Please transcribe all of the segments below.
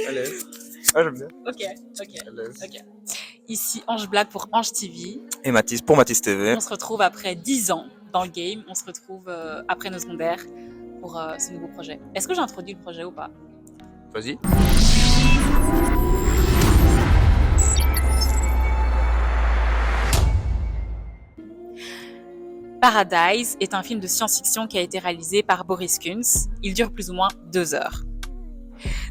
Allez. Ah, j'aime bien. Ok. Ici, Ange Black pour Ange TV. Et Mathis pour Mathis TV. On se retrouve après 10 ans dans le game. On se retrouve après nos secondaires pour ce nouveau projet. Est-ce que j'ai introduit le projet ou pas? Vas-y. Paradise est un film de science-fiction qui a été réalisé par Boris Kunz. Il dure plus ou moins 2 heures.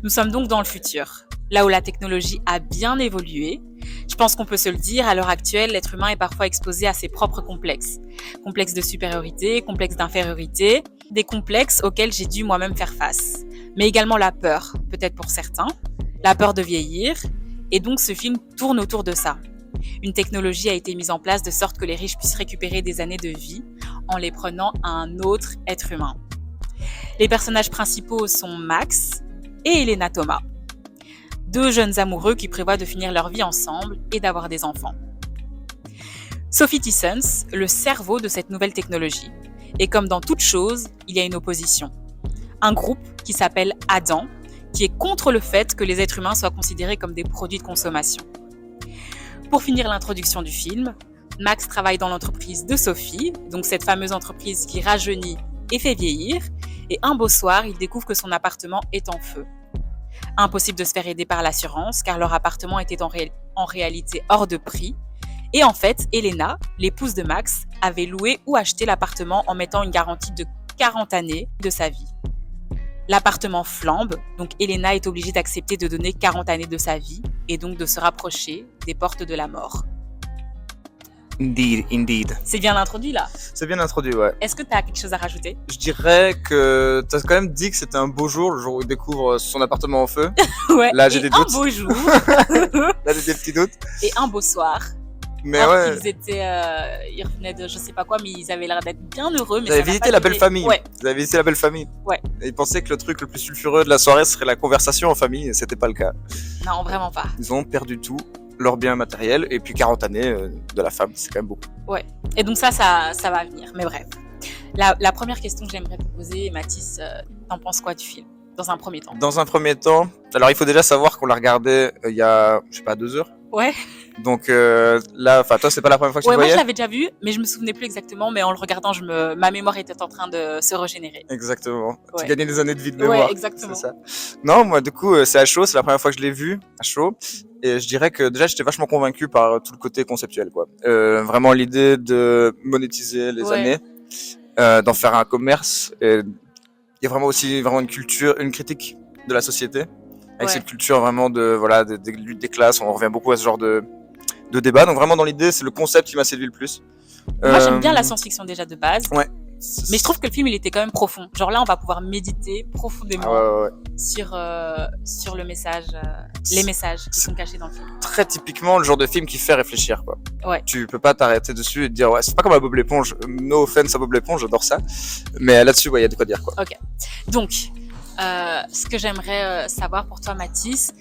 Nous sommes donc dans le futur, là où la technologie a bien évolué. Je pense qu'on peut se le dire, à l'heure actuelle, l'être humain est parfois exposé à ses propres complexes. Complexes de supériorité, complexes d'infériorité, des complexes auxquels j'ai dû moi-même faire face. Mais également la peur, peut-être pour certains, la peur de vieillir, et donc ce film tourne autour de ça. Une technologie a été mise en place de sorte que les riches puissent récupérer des années de vie en les prenant à un autre être humain. Les personnages principaux sont Max et Elena Thomas, 2 jeunes amoureux qui prévoient de finir leur vie ensemble et d'avoir des enfants. Sophie Tissons, le cerveau de cette nouvelle technologie. Et comme dans toute chose, il y a une opposition. Un groupe qui s'appelle Adam, qui est contre le fait que les êtres humains soient considérés comme des produits de consommation. Pour finir l'introduction du film, Max travaille dans l'entreprise de Sophie, donc cette fameuse entreprise qui rajeunit et fait vieillir, et un beau soir, il découvre que son appartement est en feu. Impossible de se faire aider par l'assurance, car leur appartement était en réalité hors de prix, et en fait, Elena, l'épouse de Max, avait loué ou acheté l'appartement en mettant une garantie de 40 années de sa vie. L'appartement flambe, donc Elena est obligée d'accepter de donner 40 années de sa vie et donc de se rapprocher des portes de la mort. Indeed. C'est bien introduit là. C'est bien introduit, ouais. Est-ce que tu as quelque chose à rajouter? Je dirais que t'as quand même dit que c'était un beau jour, le jour où il découvre son appartement en feu. Ouais. Là, j'ai des doutes. Un beau jour. Là, j'ai des petits doutes. Et un beau soir. Mais alors ouais. qu'ils étaient, ils revenaient de je sais pas quoi, mais ils avaient l'air d'être bien heureux. Mais Vous avez visité la belle famille. Ouais. Vous avez visité la belle famille. Ouais. Et ils pensaient que le truc le plus sulfureux de la soirée serait la conversation en famille, et c'était pas le cas. Non, vraiment pas. Ils ont perdu tout, leur bien matériel, et puis 40 années de la femme, c'est quand même beaucoup. Ouais. Et donc ça va venir. Mais bref. La première question que j'aimerais te poser, Mathis, t'en penses quoi du film, dans un premier temps? Dans un premier temps, alors il faut déjà savoir qu'on l'a regardé il y a, je sais pas, 2 heures. Ouais. Donc là, enfin toi, c'est pas la première fois que tu le Moi voyais. je l'avais déjà vu, mais je me souvenais plus exactement. Mais en le regardant, ma mémoire était en train de se régénérer. Exactement. Ouais. Tu gagnais des années de vie de mémoire. Ouais, exactement. C'est ça. Non, moi du coup, c'est à chaud. C'est la première fois que je l'ai vu à chaud. Et je dirais que déjà, j'étais vachement convaincu par tout le côté conceptuel, quoi. Vraiment l'idée de monétiser les années, d'en faire un commerce. Et il y a vraiment aussi une culture, une critique de la société. Avec cette culture vraiment des luttes des classes, on revient beaucoup à ce genre de débat. Donc vraiment dans l'idée, c'est le concept qui m'a séduit le plus. Moi j'aime bien la science-fiction déjà de base. Ouais. Mais je trouve que le film il était quand même profond. Genre là on va pouvoir méditer profondément sur le message, les messages qui sont cachés dans le film. Très typiquement le genre de film qui fait réfléchir, quoi. Ouais. Tu peux pas t'arrêter dessus et te dire ouais, c'est pas comme à Bob l'éponge. No offense à Bob l'éponge, j'adore ça. Mais là-dessus, il y a de quoi dire, quoi. Ok. Donc ce que j'aimerais savoir pour toi, Mathis,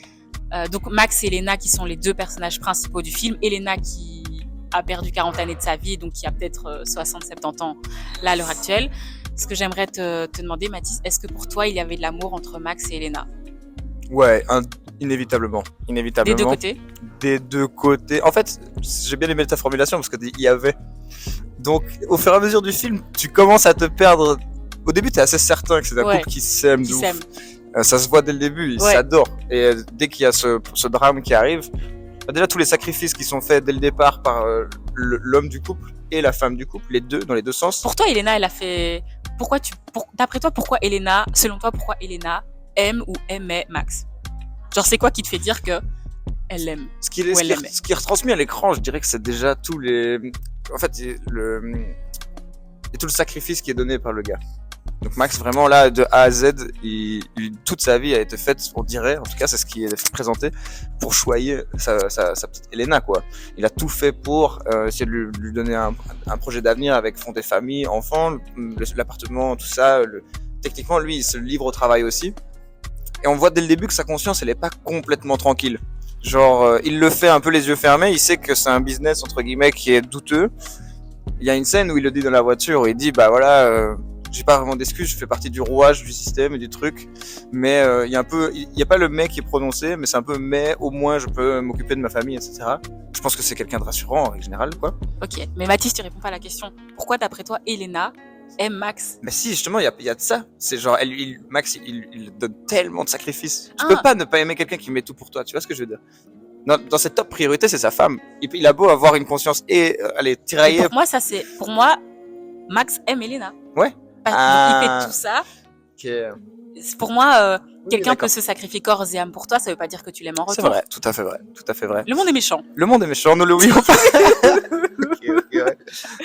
donc Max et Elena qui sont les 2 personnages principaux du film. Elena qui a perdu 40 années de sa vie, donc qui a peut-être 60-70 ans là à l'heure actuelle. Ce que j'aimerais te demander, Mathis, est-ce que pour toi il y avait de l'amour entre Max et Elena? Ouais, inévitablement. Des 2 côtés? Des 2 côtés. En fait, j'ai bien aimé ta formulation parce qu'il y avait. Donc, au fur et à mesure du film, tu commences à te perdre. Au début, t'es assez certain que c'est un couple qui s'aime de ouf. Ça se voit dès le début, ils s'adorent. Et dès qu'il y a ce drame qui arrive, déjà tous les sacrifices qui sont faits dès le départ par l'homme du couple et la femme du couple, les deux, dans les 2 sens. Pour toi, Elena, elle a fait. D'après toi, selon toi, pourquoi Elena aime ou aimait Max? Genre, c'est quoi qui te fait dire que elle l'aime? Ce qui est retransmis à l'écran, je dirais que c'est déjà tous les. En fait, et tout le sacrifice qui est donné par le gars. Donc Max, vraiment là, de A à Z, toute sa vie a été faite, on dirait, en tout cas c'est ce qui est présenté, pour choyer sa petite Elena, quoi. Il a tout fait pour essayer de lui donner un projet d'avenir avec fonder famille, enfants, l'appartement, tout ça. Techniquement, lui, il se livre au travail aussi. Et on voit dès le début que sa conscience, elle est pas complètement tranquille. Genre, il le fait un peu les yeux fermés, il sait que c'est un business, entre guillemets, qui est douteux. Il y a une scène où il le dit dans la voiture, où il dit, bah voilà... j'ai pas vraiment d'excuses, je fais partie du rouage du système et du truc, mais il y a un peu, il y a pas le mais qui est prononcé, mais c'est un peu mais au moins je peux m'occuper de ma famille, etc. Je pense que c'est quelqu'un de rassurant en règle générale, quoi. Ok, mais Mathis, tu réponds pas à la question. Pourquoi, d'après toi, Elena aime Max? Mais si, justement, il y a de ça. C'est genre, Max, il donne tellement de sacrifices. Tu Ah. peux pas ne pas aimer quelqu'un qui met tout pour toi. Tu vois ce que je veux dire? Dans cette top priorité, c'est sa femme. Il a beau avoir une conscience et aller Mais tirailler. pour moi, pour moi, Max aime Elena. Ouais. Donc, Ah. il fait tout ça. Ok. Pour moi, quelqu'un d'accord. peut se sacrifier corps et âme pour toi, ça veut pas dire que tu l'aimes en retour. C'est vrai, tout à fait vrai, tout à fait vrai. Le monde est méchant. Le monde est méchant, nous l'oublions pas. Ok, ouais.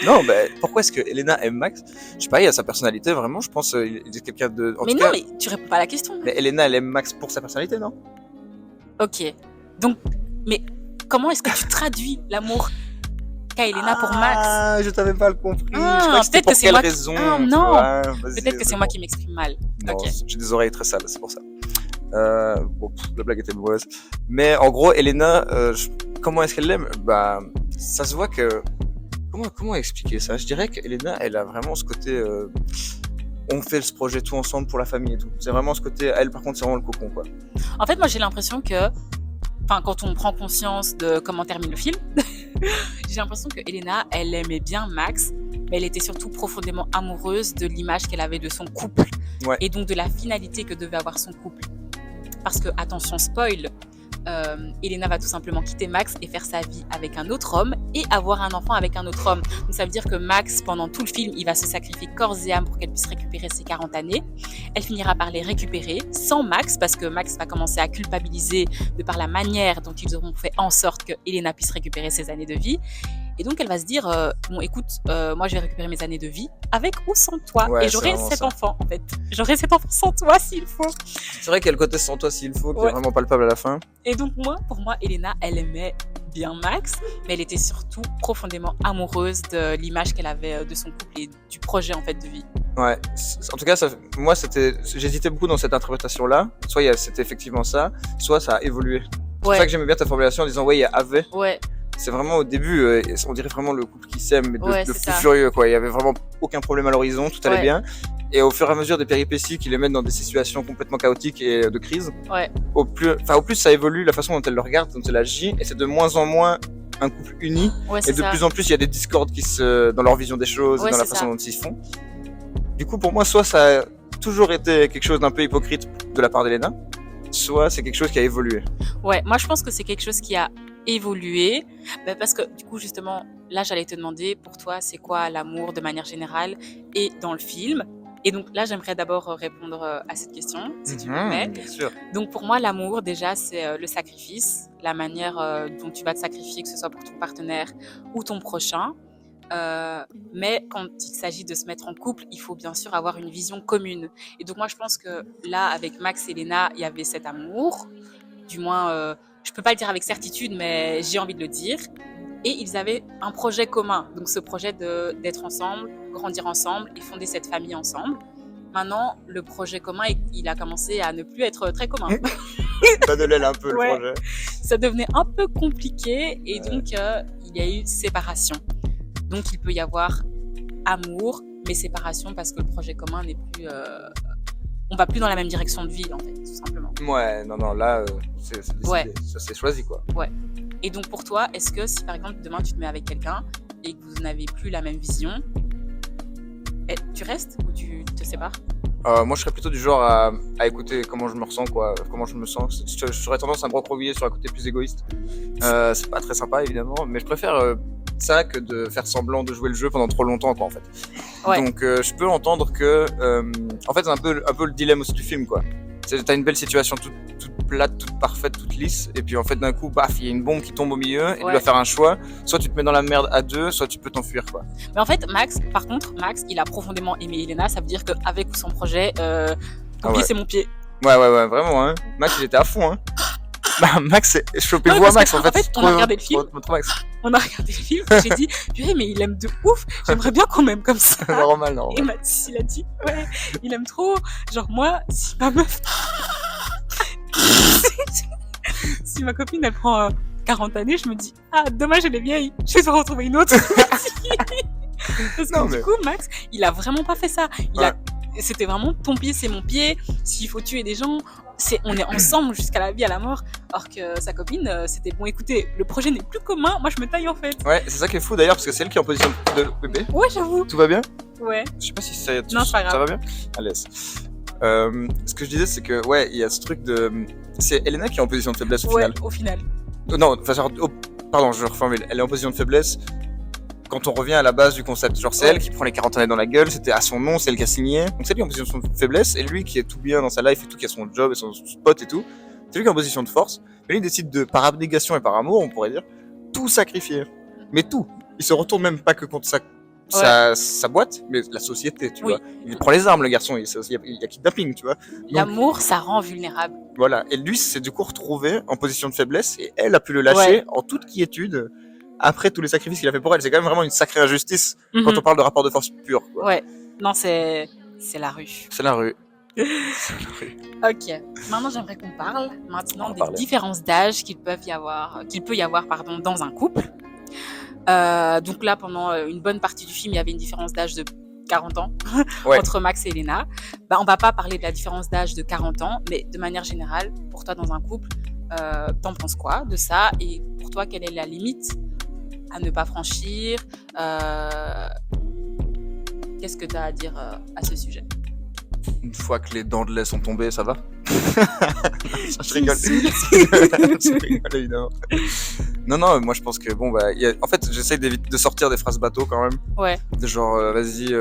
Non, mais pourquoi est-ce que Elena aime Max? Je sais pas, il y a sa personnalité, vraiment, je pense, il est quelqu'un de. En Mais tout non, cas, mais tu réponds pas à la question. mais Elena, elle aime Max pour sa personnalité, non? Ok. Donc, mais comment est-ce que tu traduis l'amour qu'a Elena pour Max? Ah, je t'avais pas le compris. Ah, Je crois c'était peut-être pour que c'est quelle moi raison. Ah, tu non. vois, vas-y, Peut-être que c'est mais moi bon. qui m'exprime mal. Non, Ok. j'ai des oreilles très sales, c'est pour ça. Bon, la blague était mauvaise. Mais en gros, Elena, comment est-ce qu'elle l'aime? Bah, ça se voit que. Comment expliquer ça? Je dirais qu'Elena, elle a vraiment ce côté. On fait ce projet tout ensemble pour la famille et tout. C'est vraiment ce côté. Elle, par contre, c'est vraiment le cocon, quoi. En fait, moi, j'ai l'impression que, enfin, quand on prend conscience de comment termine le film, j'ai l'impression que Elena, elle aimait bien Max, mais elle était surtout profondément amoureuse de l'image qu'elle avait de son couple Ouais. et donc de la finalité que devait avoir son couple. Parce que, attention, spoil, Elena va tout simplement quitter Max et faire sa vie avec un autre homme et avoir un enfant avec un autre homme. Donc ça veut dire que Max, pendant tout le film, il va se sacrifier corps et âme pour qu'elle puisse récupérer ses 40 années. Elle finira par les récupérer sans Max, parce que Max va commencer à culpabiliser de par la manière dont ils auront fait en sorte que Elena puisse récupérer ses années de vie. Et donc elle va se dire, bon écoute, moi je vais récupérer mes années de vie, avec ou sans toi. Ouais, et c'est j'aurai vraiment cet ça. enfant en fait. J'aurai cet enfant sans toi s'il faut. C'est vrai qu'il y a le côté sans toi s'il faut, qui Ouais. est vraiment palpable à la fin. Et donc pour moi, Elena, elle aimait bien Max, mais elle était surtout profondément amoureuse de l'image qu'elle avait de son couple et du projet en fait de vie. Ouais, en tout cas, moi, j'hésitais beaucoup dans cette interprétation-là. Soit c'était effectivement ça, soit ça a évolué. C'est pour ça Ouais, que j'aimais bien ta formulation en disant, ouais, il y a avait. ouais, C'est vraiment au début, on dirait vraiment le couple qui s'aime, mais Ouais, de c'est fou ça. furieux, quoi. Il y avait vraiment aucun problème à l'horizon, tout allait Ouais. bien. Et au fur et à mesure des péripéties qui les mettent dans des situations complètement chaotiques et de crise, ouais, au plus ça évolue, la façon dont elle le regarde, dont elle agit, et c'est de moins en moins un couple uni. ouais, Et c'est de ça. plus en plus, il y a des discordes dans leur vision des choses, Ouais, et dans la c'est façon ça. dont ils se font. Du coup, pour moi, soit ça a toujours été quelque chose d'un peu hypocrite de la part d'Elena, soit c'est quelque chose qui a évolué. Ouais, moi je pense que c'est quelque chose qui a évolué, parce que du coup justement, là j'allais te demander pour toi c'est quoi l'amour de manière générale et dans le film. Et donc là j'aimerais d'abord répondre à cette question, si tu me permets. Bien sûr. Donc pour moi l'amour déjà c'est le sacrifice, la manière dont tu vas te sacrifier, que ce soit pour ton partenaire ou ton prochain. Mais quand il s'agit de se mettre en couple, il faut bien sûr avoir une vision commune. Et donc moi je pense que là avec Max et Elena, il y avait cet amour, du moins je peux pas le dire avec certitude, mais j'ai envie de le dire. Et ils avaient un projet commun, donc ce projet d'être ensemble, grandir ensemble et fonder cette famille ensemble. Maintenant, le projet commun, il a commencé à ne plus être très commun. Pas de l'aile un peu Ouais. le projet. Ça devenait un peu compliqué et donc il y a eu séparation. Donc il peut y avoir amour, mais séparation parce que le projet commun n'est plus... on va plus dans la même direction de vie en fait, tout simplement. Ouais, non, là, c'est décidé. Ouais. Ça s'est choisi, quoi. Et donc pour toi, est-ce que si par exemple demain tu te mets avec quelqu'un et que vous n'avez plus la même vision, tu restes ou tu te sépares? Moi, je serais plutôt du genre à écouter comment je me ressens, quoi, comment je me sens. J'aurais tendance à me recroqueviller sur un côté plus égoïste. C'est pas très sympa, évidemment, mais je préfère ça que de faire semblant de jouer le jeu pendant trop longtemps, quoi, en fait. Ouais. Donc, je peux entendre que, en fait, c'est un peu le dilemme aussi du film, quoi. T'as une belle situation toute plate, toute parfaite, toute lisse, et puis en fait, d'un coup, baf, il y a une bombe qui tombe au milieu, et tu Ouais. dois faire un choix. Soit tu te mets dans la merde à deux, soit tu peux t'enfuir, quoi. Mais en fait, Max, il a profondément aimé Elena. Ça veut dire qu'avec ou sans projet, ton Ah pied ouais. c'est mon pied. Ouais, vraiment, hein. Max, il était à fond, hein. Bah, Max, chopez-vous Ouais, à parce Max, que, en fait. en fait, on a regardé le film. Trop Max. On a regardé le film et j'ai dit, purée, mais il aime de ouf. J'aimerais bien qu'on m'aime comme ça. Normal. Et Mathis, il a dit, ouais, il aime trop. Genre, moi, si ma meuf. si ma copine, elle prend 40 années, je me dis, ah, dommage, elle est vieille. Je vais devoir retrouver une autre. Parce Non, que mais- du coup, Max, il a vraiment pas fait ça. C'était vraiment ton pied, c'est mon pied. S'il faut tuer des gens, on est ensemble jusqu'à la vie, à la mort. Alors que sa copine, c'était bon, écoutez, le projet n'est plus commun, moi je me taille en fait. Ouais, c'est ça qui est fou d'ailleurs, parce que c'est elle qui est en position de bébé. Ouais, j'avoue. Tout va bien? Ouais. Je sais pas si ça, Non, c'est pas grave. ça va bien? Allez. Ce que je disais, c'est que, ouais, il y a ce truc de. C'est Elena qui est en position de faiblesse au Ouais, final. au final. Non, enfin, genre, pardon, je reformule. Elle est en position de faiblesse quand on revient à la base du concept. Genre, c'est Ouais. elle qui prend les 40 années dans la gueule, c'était à son nom, c'est elle qui a signé. Donc, c'est lui en position de faiblesse, et lui qui est tout bien dans sa life et tout, qui a son job et son spot et tout, c'est lui qui est en position de force. Mais lui, il décide de, par abnégation et par amour, on pourrait dire, tout sacrifier. Mais tout. Il se retourne même pas que contre sa boîte, mais la société, tu Oui. vois. Il prend les armes, le garçon, il y a kidnapping, tu vois. Donc, L'amour, ça rend vulnérable. voilà. Et lui, s'est du coup retrouvé en position de faiblesse, et elle a pu le lâcher en toute quiétude, après tous les sacrifices qu'il a fait pour elle. C'est quand même vraiment une sacrée injustice quand Mhm. on parle de rapport de force pur, quoi. Ouais. Non, c'est la rue. C'est la rue. C'est la rue. Ok. Maintenant, j'aimerais qu'on parle maintenant On va des parler. différences d'âge qu'il peut y avoir pardon, dans un couple. Donc là, pendant une bonne partie du film, il y avait une différence d'âge de 40 ans Ouais. entre Max et Elena. Bah, on va pas parler de la différence d'âge de 40 ans, mais de manière générale, pour toi dans un couple, t'en penses quoi de ça? Et pour toi, quelle est la limite à ne pas franchir? Qu'est-ce que tu as à dire à ce sujet? Une fois que les dents de lait sont tombées, ça va? Je Tu rigole. me saoules. Je rigole, évidemment. Non, moi je pense que bon, bah, en fait, j'essaie de sortir des phrases bateau quand même. Ouais. De genre, vas-y,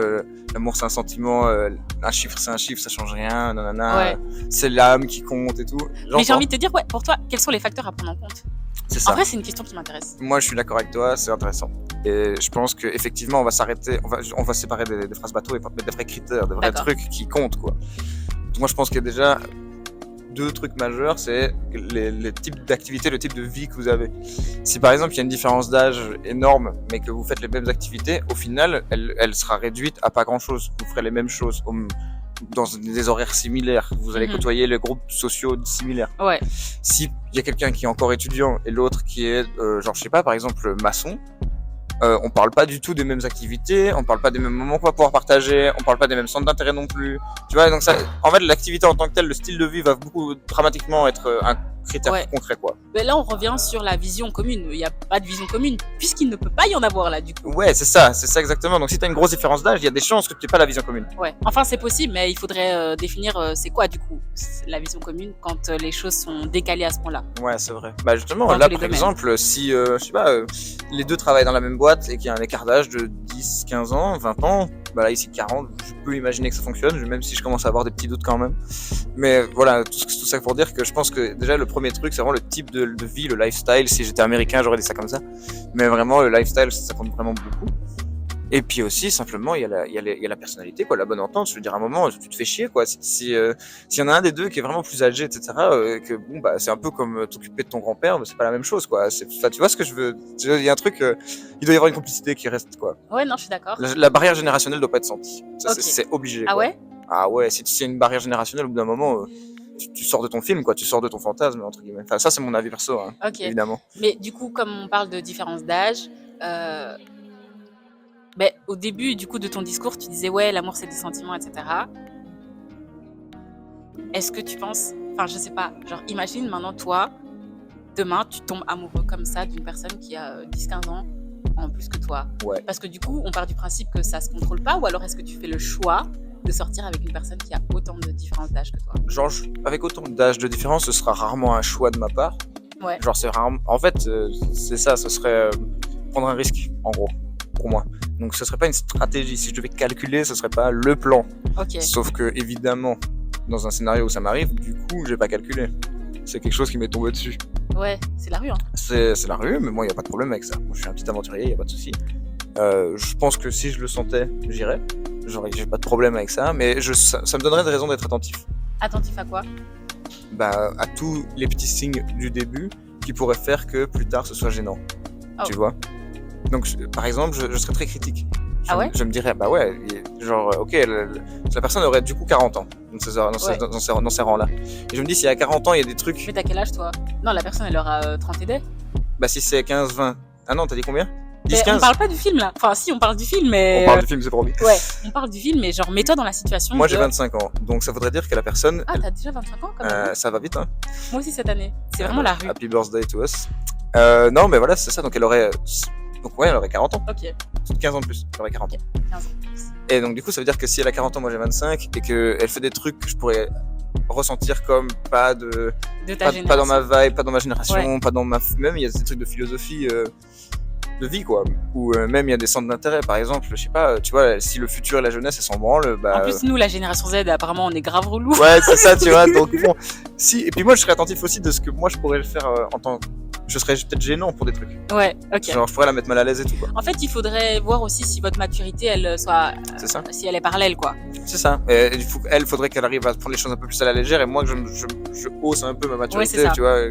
l'amour c'est un sentiment, un chiffre c'est un chiffre, ça change rien, nanana. Ouais. C'est l'âme qui compte et tout. Mais j'ai envie de te dire, ouais, pour toi, quels sont les facteurs à prendre en compte? C'est ça. En vrai, c'est une question qui m'intéresse. Moi, je suis d'accord avec toi, c'est intéressant. Et je pense qu'effectivement, on va s'arrêter, on va séparer des phrases bateau et mettre des vrais critères, des vrais D'accord. trucs qui comptent, quoi. Donc, moi, je pense qu'il y a déjà deux trucs majeurs, c'est les types d'activités, le type de vie que vous avez. Si par exemple, il y a une différence d'âge énorme, mais que vous faites les mêmes activités, au final, elle sera réduite à pas grand-chose. Vous ferez les mêmes choses dans des horaires similaires. Vous allez Mhm. côtoyer les groupes sociaux similaires. Ouais. Si il y a quelqu'un qui est encore étudiant et l'autre qui est, genre, je sais pas, par exemple, maçon, on parle pas du tout des mêmes activités, on parle pas des mêmes moments qu'on va pouvoir partager, on parle pas des mêmes centres d'intérêt non plus. Tu vois, donc ça, en fait, l'activité en tant que telle, le style de vie va beaucoup dramatiquement être un critère Ouais. concret, quoi. Mais là, on revient sur la vision commune. Il n'y a pas de vision commune, puisqu'il ne peut pas y en avoir là, du coup. Ouais, c'est ça exactement. Donc si t'as une grosse différence d'âge, il y a des chances que tu aies pas la vision commune. Ouais. Enfin, c'est possible, mais il faudrait définir c'est quoi, du coup, la vision commune quand les choses sont décalées à ce point-là. Ouais, c'est vrai. Bah justement, Dans là tous les par domaines. exemple, si je sais pas, les deux travaillent dans la même boîte et qu'il y a un écart d'âge de 10, 15 ans, 20 ans, bah là ici 40, je peux imaginer que ça fonctionne, même si je commence à avoir des petits doutes quand même. Mais voilà, tout ça pour dire que je pense que déjà le premier truc, c'est vraiment le type de vie, le lifestyle. Si j'étais américain, j'aurais dit ça comme ça. Mais vraiment, le lifestyle, ça compte vraiment beaucoup. Et puis aussi, simplement, il y a la personnalité, quoi, la bonne entente. Je veux dire, à un moment, tu te fais chier, quoi. S'il y en a un des deux qui est vraiment plus âgé, etc., que bon, bah, c'est un peu comme t'occuper de ton grand-père, mais c'est pas la même chose, quoi. Enfin, tu vois ce que je veux? Il y a un truc, il doit y avoir une complicité qui reste, quoi. Ouais, non, je suis d'accord. La barrière générationnelle doit pas être sentie. Ça, Ok. c'est obligé. Ah quoi. ouais? Ah ouais, si il y a une barrière générationnelle, au bout d'un moment, tu sors de ton film, quoi. Tu sors de ton fantasme, entre guillemets. Enfin, ça, c'est mon avis perso, hein, Ok. évidemment. Mais du coup, comme on parle de différence d'âge, ben, au début du coup de ton discours, tu disais ouais, l'amour c'est des sentiments, etc. Est-ce que tu penses, enfin je sais pas, genre imagine maintenant toi, demain tu tombes amoureux comme ça d'une personne qui a 10-15 ans en plus que toi. Ouais. Parce que du coup, on part du principe que ça se contrôle pas, ou alors est-ce que tu fais le choix de sortir avec une personne qui a autant de différence d'âge que toi? Genre, avec autant d'âge de différence, ce sera rarement un choix de ma part. Ouais. Genre, c'est rarement. En fait, c'est ça, ce serait prendre un risque, en gros, pour moi. Donc, ce serait pas une stratégie. Si je devais calculer, ce serait pas le plan. Ok. Sauf que, évidemment, dans un scénario où ça m'arrive, du coup, j'ai pas calculé. C'est quelque chose qui m'est tombé dessus. Ouais, c'est la rue, hein. C'est la rue, mais moi, il n'y a pas de problème avec ça. Moi, je suis un petit aventurier, il n'y a pas de souci. Je pense que si je le sentais, j'irais. Genre, j'ai pas de problème avec ça, mais ça me donnerait des raisons d'être attentif. Attentif à quoi? Bah, à tous les petits signes du début qui pourraient faire que plus tard ce soit gênant. Oh. Tu vois? Donc, je serais très très critique. Ah ouais? Je me dirais, bah ouais, genre, ok, la personne aurait du coup 40 ans dans ces rangs-là. Et je me dis, si à 40 ans il y a des trucs, Mais t'as quel âge toi? Non, la personne elle aura 30 et des. bah si c'est 15, 20. Ah non, t'as dit combien? Mais 10-15. on parle pas du film là. Enfin, si, on parle du film, mais. On parle du film, c'est promis. Ouais, on parle du film, mais genre, mets-toi dans la situation. Moi, de... j'ai 25 ans, donc ça voudrait dire que la personne. Ah, t'as déjà 25 ans quand même. Ça va vite, hein. Moi aussi cette année. C'est vraiment la rue. Happy birthday to us. Non, mais voilà, c'est ça. Donc, elle aurait. Donc, ouais, elle aurait 40 ans. Ok, 15 ans de plus. Elle aurait 40 ans. 15 ans. Et donc, du coup, ça veut dire que si elle a 40 ans, moi j'ai 25, et qu'elle fait des trucs que je pourrais ressentir comme pas de. De ta Pas dans ma génération. vibe, pas dans ma génération, Ouais. pas dans ma. Même, il y a des trucs de philosophie. De vie quoi, ou même il y a des centres d'intérêt par exemple, je sais pas, tu vois, si le futur et la jeunesse elles s'en branlent, bah En plus, nous, la génération Z, apparemment, on est grave relou. ouais c'est ça tu vois, donc bon, si, et puis moi je serais attentif aussi de ce que moi je pourrais le faire en tant que, je serais peut-être gênant pour des trucs, Ouais, ok. genre je pourrais la mettre mal à l'aise et tout quoi, En fait, il faudrait voir aussi si votre maturité, elle soit, c'est ça, si elle est parallèle, quoi. c'est ça, et il faudrait qu'elle arrive à prendre les choses un peu plus à la légère et moi que je hausse un peu ma maturité, c'est ça. tu vois,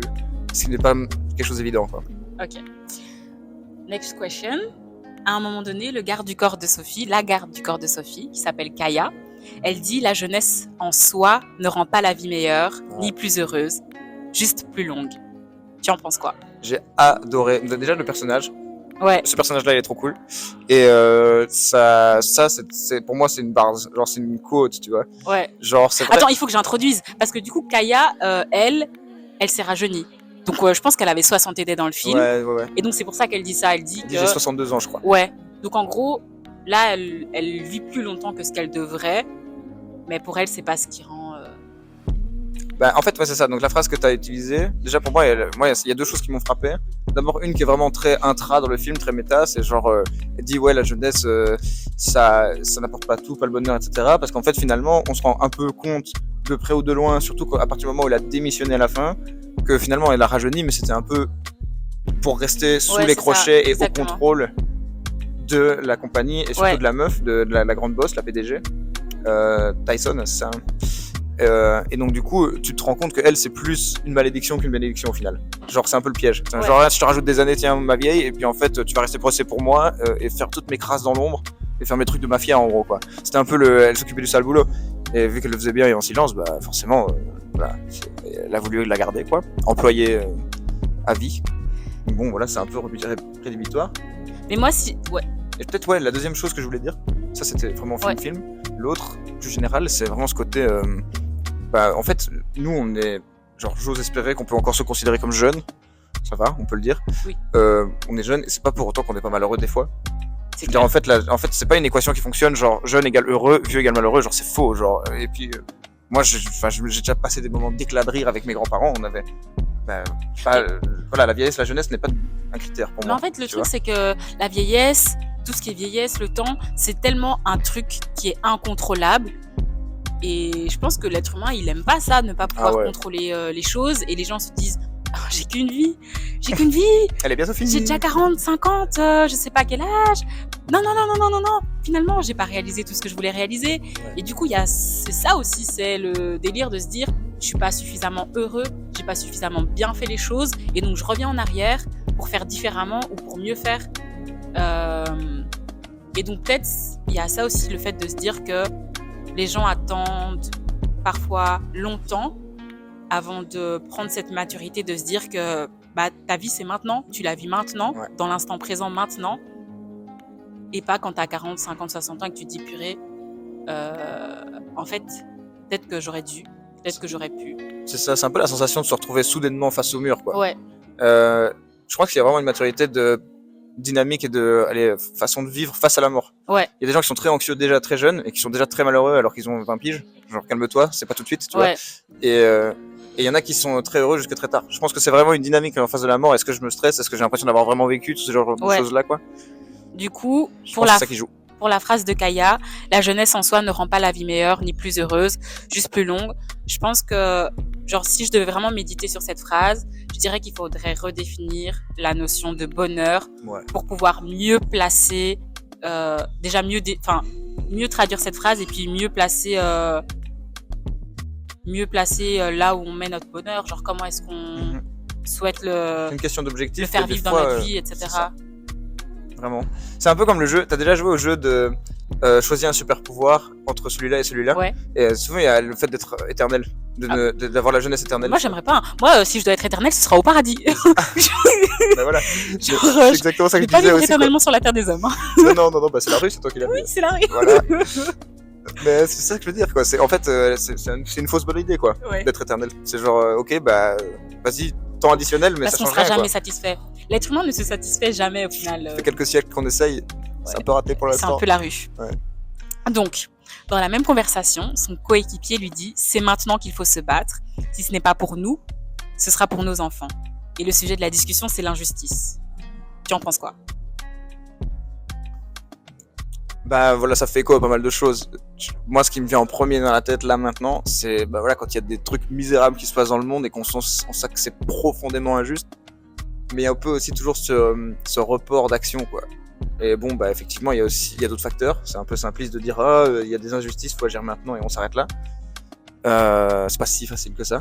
ce qui n'est pas quelque chose d'évident quoi. Ok. Next question. À un moment donné, la garde du corps de Sophie, qui s'appelle Kaya, elle dit la jeunesse en soi ne rend pas la vie meilleure, ni plus heureuse, juste plus longue. Tu en penses quoi? J'ai adoré déjà le personnage. Ouais, Ce personnage-là, il est trop cool. Et ça c'est pour moi, c'est une base. Genre, c'est une quote, tu vois. ouais. Genre, c'est vrai. Attends, il faut que j'introduise, parce que du coup, Kaya, elle s'est rajeunie. Donc, je pense qu'elle avait 60 aidés dans le film. Ouais. Et donc, c'est pour ça qu'elle dit ça. Elle dit Il que... dit, j'ai 62 ans, je crois. Ouais. Donc, en gros, là, elle vit plus longtemps que ce qu'elle devrait. Mais pour elle, c'est pas ce qui rend... Bah, en fait, ouais, c'est ça. Donc, la phrase que tu as utilisée, déjà, pour moi, il y a deux choses qui m'ont frappé. D'abord, une qui est vraiment très intra dans le film, très méta. C'est genre, elle dit, ouais, la jeunesse, ça n'apporte pas tout, pas le bonheur, etc. Parce qu'en fait, finalement, on se rend un peu compte, de près ou de loin, surtout à partir du moment où elle a démissionné à la fin, que finalement, elle a rajeuni, mais c'était un peu pour rester sous Ouais, les c'est crochets ça, et au exactement. contrôle de la compagnie et surtout Ouais. de la meuf, de la grande boss, la PDG, Tyson, c'est ça. Et donc du coup, tu te rends compte que elle, c'est plus une malédiction qu'une bénédiction au final. Genre, c'est un peu le piège. Ouais. Genre, là, je te rajoute des années, tiens, ma vieille, et puis en fait, tu vas rester procès pour moi et faire toutes mes crasses dans l'ombre et faire mes trucs de mafia en gros quoi. C'était un peu elle s'occupait du sale boulot. Et vu qu'elle le faisait bien et en silence, bah forcément, voilà, elle a voulu la garder quoi, employée à vie. Donc bon, voilà, c'est un peu rédhibitoire. Mais moi, si... Ouais. Et peut-être, ouais, la deuxième chose que je voulais dire, ça c'était vraiment Ouais. film. L'autre, plus général, c'est vraiment ce côté. En fait, nous, on est. Genre, j'ose espérer qu'on peut encore se considérer comme jeune. Ça va, on peut le dire. Oui. On est jeune et c'est pas pour autant qu'on est pas malheureux des fois. C'est Je veux dire, en fait, c'est pas une équation qui fonctionne, genre jeune égale heureux, vieux égale malheureux, genre c'est faux, genre. Et puis, moi, j'ai déjà passé des moments d'éclat de rire avec mes grands-parents, on avait. Voilà, la vieillesse, la jeunesse n'est pas un critère pour Mais moi. en fait, le tu truc, vois. c'est que la vieillesse, tout ce qui est vieillesse, le temps, c'est tellement un truc qui est incontrôlable. Et je pense que l'être humain, il aime pas ça, ne pas pouvoir ouais. contrôler les choses. Et les gens se disent, oh, j'ai qu'une vie, Elle est bientôt finie. j'ai déjà 40, 50, je sais pas quel âge. Non. Finalement, j'ai pas réalisé tout ce que je voulais réaliser. Et du coup, c'est ça aussi, c'est le délire de se dire, je suis pas suffisamment heureux, j'ai pas suffisamment bien fait les choses. Et donc, je reviens en arrière pour faire différemment ou pour mieux faire. Et donc, peut-être, il y a ça aussi, le fait de se dire que les gens attendent parfois longtemps avant de prendre cette maturité, de se dire que bah, ta vie, c'est maintenant, tu la vis maintenant, Ouais. dans l'instant présent maintenant, et pas quand tu as 40, 50, 60 ans et que tu te dis, purée, en fait, peut-être que j'aurais dû, peut-être que j'aurais pu. C'est ça, c'est un peu la sensation de se retrouver soudainement face au mur, quoi. Ouais, Je crois qu'il y a vraiment une maturité de dynamique et de façon de vivre face à la mort. ouais, Il y a des gens qui sont très anxieux déjà très jeunes et qui sont déjà très malheureux alors qu'ils ont 20 piges. Genre, calme-toi, c'est pas tout de suite, tu vois. ouais. Et il y en a qui sont très heureux jusque très tard. Je pense que c'est vraiment une dynamique en face de la mort. Est-ce que je me stresse? Est-ce que j'ai l'impression d'avoir vraiment vécu tout ce genre de Ouais. choses-là, quoi? Du coup, Je pour pense que la c'est ça qui joue. pour la phrase de Kaya, la jeunesse en soi ne rend pas la vie meilleure ni plus heureuse, juste plus longue. Je pense que, genre, si je devais vraiment méditer sur cette phrase, je dirais qu'il faudrait redéfinir la notion de bonheur Ouais. pour pouvoir mieux placer, déjà mieux traduire cette phrase et puis mieux placer là où on met notre bonheur. Genre, comment est-ce qu'on Mhm. souhaite C'est une question le d'objectif. faire et des vivre dans fois, notre vie, etc. c'est ça. Vraiment. C'est un peu comme le jeu. T'as déjà joué au jeu de choisir un super pouvoir entre celui-là et celui-là. Ouais. Et souvent il y a le fait d'être éternel. d'avoir la jeunesse éternelle. Moi, j'aimerais pas. Moi, si je dois être éternelle, ce sera au paradis. Ben voilà. Genre, C'est exactement ça je que vais je pas disais vivre aussi. Quoi. éternellement sur la terre des hommes. Non, bah c'est la rue, c'est toi qui l'as Oui, dit. c'est la rue. Voilà. Mais c'est ça que je veux dire, quoi. En fait, c'est une fausse bonne idée, quoi, Ouais. d'être éternel. C'est genre, ok, bah, vas-y, temps additionnel, mais Parce ça qu'on change sera rien, jamais quoi. satisfait. L'être humain ne se satisfait jamais au final. Ça fait quelques siècles qu'on essaye, c'est un peu raté pour C'est un l'instant. peu la rue. Ouais. Donc, dans la même conversation, son coéquipier lui dit « C'est maintenant qu'il faut se battre. Si ce n'est pas pour nous, ce sera pour nos enfants. » Et le sujet de la discussion, c'est l'injustice. Tu en penses quoi? Bah voilà, ça fait écho à pas mal de choses. Moi, ce qui me vient en premier dans la tête là maintenant, c'est bah voilà, quand il y a des trucs misérables qui se passent dans le monde et on sait que c'est profondément injuste, mais il y a un peu aussi toujours ce report d'action, quoi. Et bon, bah effectivement, il y a d'autres facteurs. C'est un peu simpliste de dire il y a des injustices, faut agir maintenant et on s'arrête là. C'est pas si facile que ça.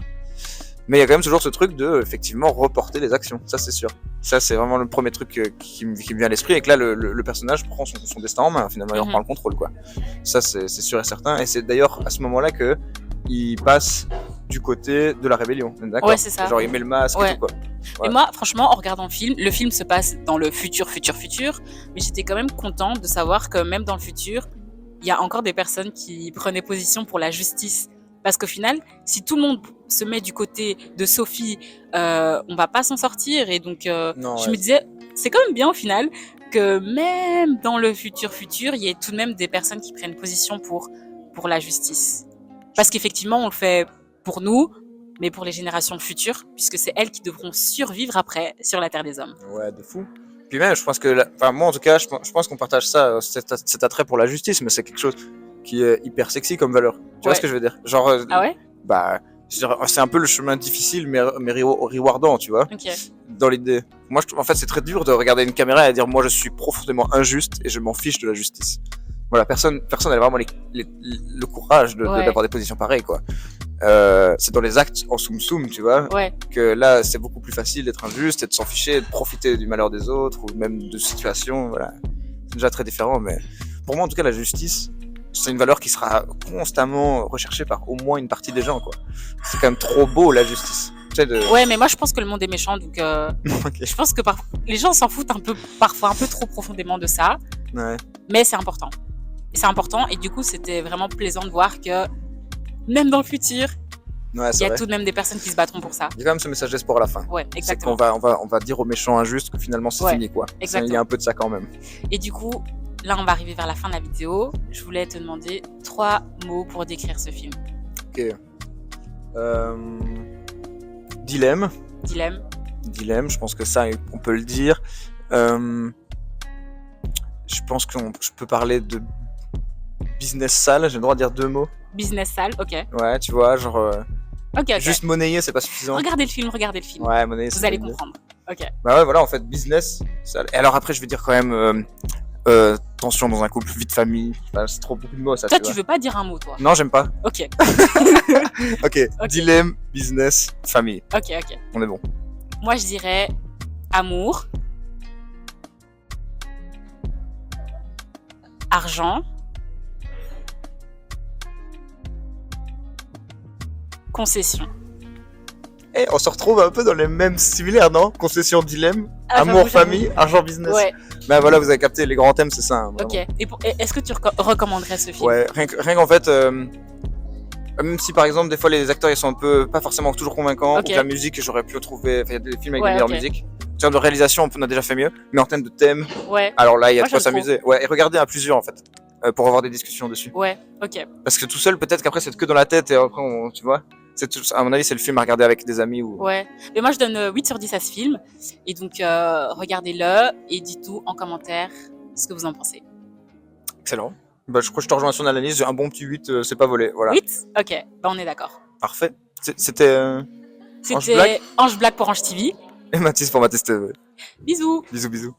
Mais il y a quand même toujours ce truc de effectivement reporter les actions, ça c'est sûr. Ça c'est vraiment le premier truc qui me vient à l'esprit, et que là le personnage prend son destin en main, finalement il reprend le contrôle, quoi. Ça c'est sûr et certain, et c'est d'ailleurs à ce moment-là que il passe du côté de la rébellion, d'accord? Ouais, c'est ça. Genre il met le masque et tout, quoi. Et moi, franchement, en regardant le film se passe dans le futur, mais j'étais quand même contente de savoir que même dans le futur, il y a encore des personnes qui prenaient position pour la justice. Parce qu'au final, si tout le monde se met du côté de Sophie, on va pas s'en sortir. Et donc, je me disais, c'est quand même bien au final que même dans le futur, il y ait tout de même des personnes qui prennent position pour la justice. Parce qu'effectivement, on le fait pour nous, mais pour les générations futures, puisque c'est elles qui devront survivre après sur la Terre des Hommes. Ouais, de fou. Puis même, je pense que, enfin moi en tout cas, je pense qu'on partage ça, cet attrait pour la justice, mais c'est quelque chose qui est hyper sexy comme valeur. Tu vois ce que je veux dire? Genre, ah ouais? Bah, c'est un peu le chemin difficile, mais rewardant, tu vois. Ok. Dans l'idée. Moi, en fait, c'est très dur de regarder une caméra et dire, moi, je suis profondément injuste et je m'en fiche de la justice. Voilà, personne n'a vraiment le courage d'avoir des positions pareilles, quoi. C'est dans les actes en soum-soum, tu vois, que là, c'est beaucoup plus facile d'être injuste et de s'en ficher, de profiter du malheur des autres ou même de situations, voilà. C'est déjà très différent, mais pour moi, en tout cas, la justice, c'est une valeur qui sera constamment recherchée par au moins une partie des gens, quoi. C'est quand même trop beau, la justice. Ouais, mais moi, je pense que le monde est méchant, donc Okay. je pense que les gens s'en foutent parfois un peu trop profondément de ça, mais c'est important. Et c'est important, et du coup, c'était vraiment plaisant de voir que même dans le futur, il y a tout de même des personnes qui se battront pour ça. Il y a quand même ce message d'espoir à la fin. Ouais, exactement. C'est qu'on va dire aux méchants injustes que finalement c'est fini, quoi. Exactement. Il y a un peu de ça quand même. Et du coup, là, on va arriver vers la fin de la vidéo. Je voulais te demander 3 mots pour décrire ce film. Ok. Dilemme. Dilemme, je pense que ça, on peut le dire. Je pense que je peux parler de business sale, j'ai le droit de dire 2 mots. Business sale, ok. Ouais, tu vois, genre... Okay. Juste monnayer, c'est pas suffisant. Regardez le film. Ouais, monnayer, vous allez comprendre. Ok. Bah ouais, voilà, en fait, business sale. Et alors après, je vais dire quand même... tension dans un couple, vie de famille. Enfin, c'est trop beaucoup de mots, ça. Toi, tu veux pas dire un mot, toi? Non, j'aime pas. Ok. Ok. Dilemme, business, famille. Ok. On est bon. Moi, je dirais amour, argent, concession. Et on se retrouve un peu dans les mêmes similaires, non? Concession, dilemme, amour, famille, argent, business. Ouais. Bah voilà, vous avez capté, les grands thèmes, c'est ça. Hein, ok. Et est-ce que tu recommanderais ce film? Ouais, rien qu'en fait, même si par exemple, des fois les acteurs ils sont un peu pas forcément toujours convaincants, ou que la musique, j'aurais pu trouver. Enfin, il y a des films avec des meilleures musiques. En termes de réalisation, on a déjà fait mieux, mais en termes de thème, alors là, il y a de quoi s'amuser. Ouais, et regardez à plusieurs en fait, pour avoir des discussions dessus. Ouais, ok. Parce que tout seul, peut-être qu'après c'est que dans la tête, et après, tu vois. À mon avis, c'est le film à regarder avec des amis. Ouais, mais moi je donne 8 sur 10 à ce film. Et donc, regardez-le et dites-tout en commentaire ce que vous en pensez. Excellent. Bah, je crois que je te rejoins sur l'analyse. Un bon petit 8, c'est pas volé. Voilà. 8 ok, bah, on est d'accord. Parfait. C'était Ange Black pour Ange TV. Et Mathis pour Mathis TV. Bisous. Bisous.